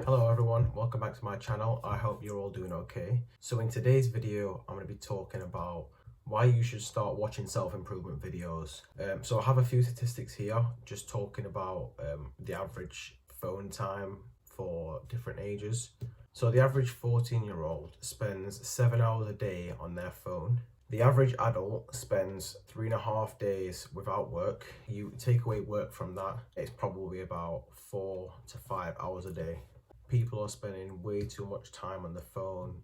Hello everyone, welcome back to my channel. I hope you're all doing okay. So in today's video, I'm going to be talking about why you should start watching self-improvement videos. So I have a few statistics here, just talking about the average phone time for different ages. So the average 14-year-old spends 7 hours a day on their phone. The average adult spends 3.5 days without work. You take away work from that, it's probably about 4 to 5 hours a day. People are spending way too much time on the phone,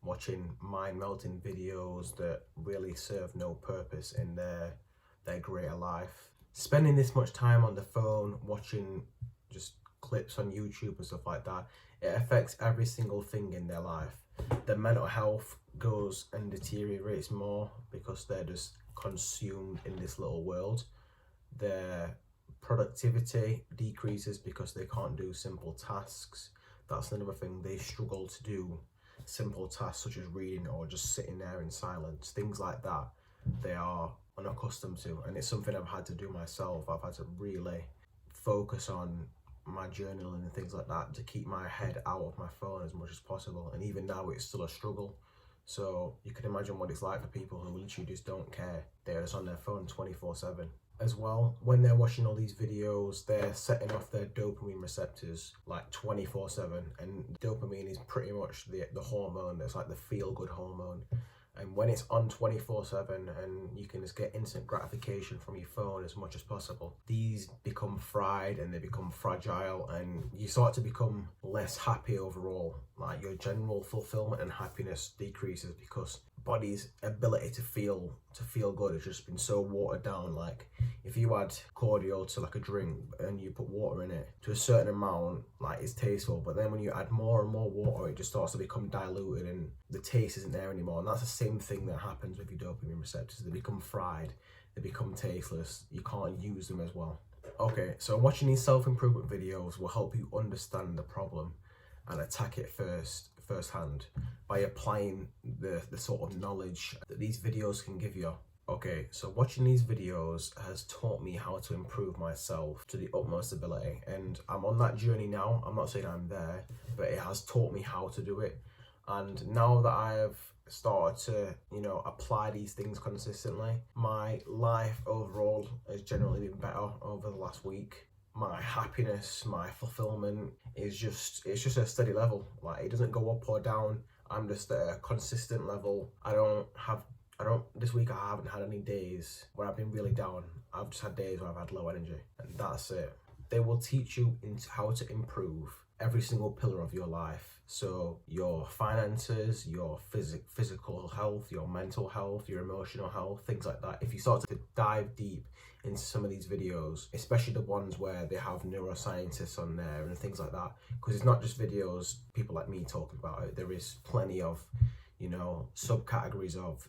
watching mind-melting videos that really serve no purpose in their greater life. Spending this much time on the phone, watching just clips on YouTube and stuff like that, it affects every single thing in their life. Their mental health goes and deteriorates more because they're just consumed in this little world. Their productivity decreases because they can't do simple tasks. That's another thing, they struggle to do simple tasks such as reading or just sitting there in silence. Things like that they are unaccustomed to, and it's something I've had to do myself. I've had to really focus on my journaling and things like that to keep my head out of my phone as much as possible, and even now it's still a struggle. So you can imagine what it's like for people who literally just don't care. They're just on their phone 24/7. As well, when they're watching all these videos, they're setting off their dopamine receptors like 24/7, and dopamine is pretty much the hormone that's like the feel-good hormone. And when it's on 24/7 and you can just get instant gratification from your phone as much as possible, these become fried and they become fragile, and you start to become less happy overall. Like your general fulfillment and happiness decreases because body's ability to feel good has just been so watered down. Like if you add cordial to like a drink and you put water in it to a certain amount, like it's tasteful, but then when you add more and more water, it just starts to become diluted and the taste isn't there anymore. And that's the same thing that happens with your dopamine receptors. They become fried, they become tasteless, you can't use them as well. Okay, so watching these self-improvement videos will help you understand the problem and attack it firsthand by applying the sort of knowledge that these videos can give you. Okay, so watching these videos has taught me how to improve myself to the utmost ability, and I'm on that journey now. I'm not saying I'm there, but it has taught me how to do it. And now that I have started to, apply these things consistently, my life overall has generally been better over the last week. My happiness, my fulfillment is it's just a steady level. Like it doesn't go up or down. I'm just at a consistent level. This week I haven't had any days where I've been really down. I've just had days where I've had low energy, and that's it. They will teach you into how to improve every single pillar of your life. So your finances, your physical health, your mental health, your emotional health, things like that. If you start to dive deep into some of these videos, especially the ones where they have neuroscientists on there and things like that, because it's not just videos people like me talking about it. There is plenty of subcategories of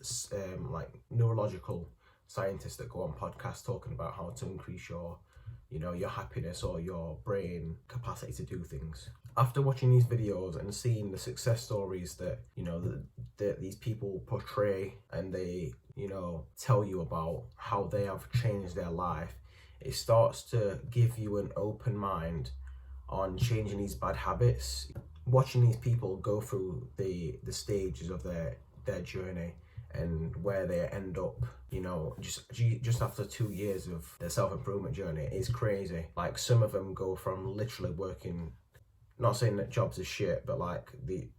like neurological scientists that go on podcasts talking about how to increase your happiness or your brain capacity to do things. After watching these videos and seeing the success stories that that these people portray, and they tell you about how they have changed their life, it starts to give you an open mind on changing these bad habits. Watching these people go through the stages of their journey and where they end up, just after 2 years of their self-improvement journey is crazy. Like some of them go from literally working, not saying that jobs are shit, but like the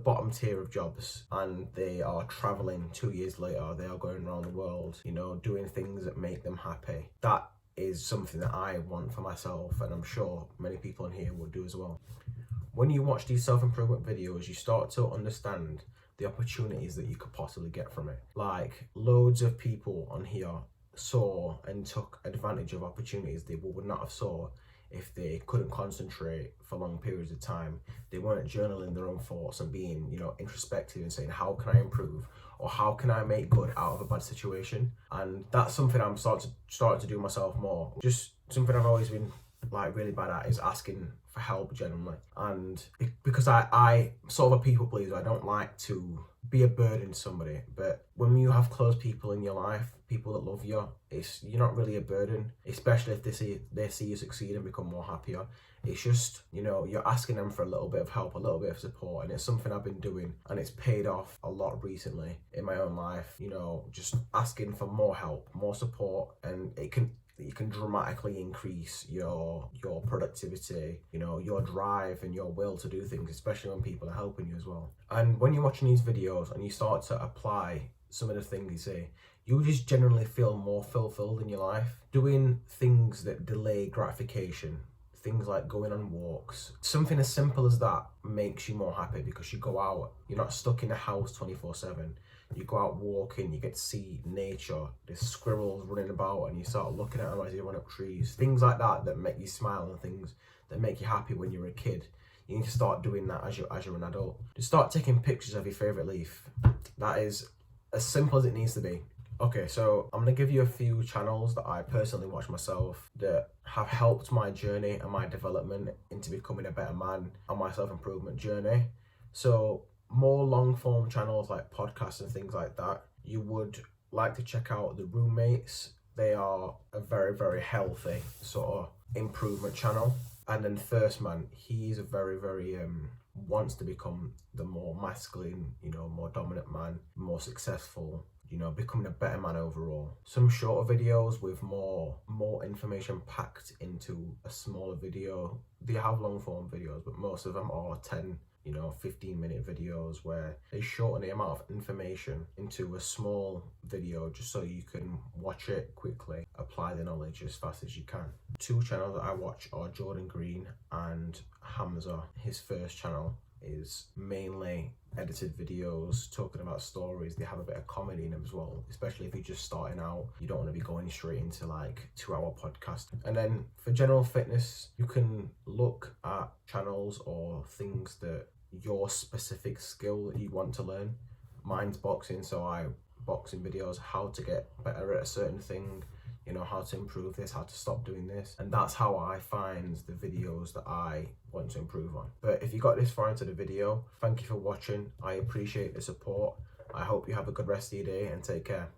bottom tier of jobs, and they are traveling 2 years later. They are going around the world, doing things that make them happy. That is something that I want for myself, and I'm sure many people in here will do as well. When you watch these self-improvement videos, you start to understand the opportunities that you could possibly get from it. Like loads of people on here saw and took advantage of opportunities they would not have saw if they couldn't concentrate for long periods of time. They weren't journaling their own thoughts and being, introspective and saying, how can I improve, or how can I make good out of a bad situation? And that's something I'm starting to do myself more. Just something I've always been like really bad at is asking for help generally. And because I sort of a people pleaser, I don't like to be a burden to somebody. But when you have close people in your life, people that love you, you're not really a burden, especially if they see you succeed and become more happier. It's just, you're asking them for a little bit of help, a little bit of support, and it's something I've been doing, and it's paid off a lot recently in my own life. Just asking for more help, more support, and you can dramatically increase your productivity, your drive and your will to do things, especially when people are helping you as well. And when you're watching these videos and you start to apply some of the things you say, you just generally feel more fulfilled in your life. Doing things that delay gratification, things like going on walks, something as simple as that makes you more happy because you go out, you're not stuck in the house 24/7. You go out walking, you get to see nature, there's squirrels running about, and you start looking at them as you run up trees. Things like that make you smile, and things that make you happy when you're a kid. You need to start doing that as you're an adult. Just start taking pictures of your favourite leaf. That is as simple as it needs to be. Okay, so I'm going to give you a few channels that I personally watch myself that have helped my journey and my development into becoming a better man on my self-improvement journey. So more long-form channels like podcasts and things like that, you would like to check out The Roommates. They are a very, very healthy sort of improvement channel. And then First Man, he's a very, very wants to become the more masculine, more dominant man, more successful, becoming a better man overall. Some shorter videos with more information packed into a smaller video. They have long form videos, but most of them are 10, 15-minute videos where they shorten the amount of information into a small video just so you can watch it quickly, apply the knowledge as fast as you can. Two channels that I watch are Jordan Green and Hamza. His first channel is mainly edited videos talking about stories. They have a bit of comedy in them as well, especially if you're just starting out. You don't want to be going straight into like 2-hour podcast. And then for general fitness, you can look at channels or things that your specific skill that you want to learn. Mine's boxing, so boxing videos, how to get better at a certain thing, how to improve this, how to stop doing this. And that's how I find the videos that I want to improve on. But if you got this far into the video, thank you for watching. I appreciate the support. I hope you have a good rest of your day and take care.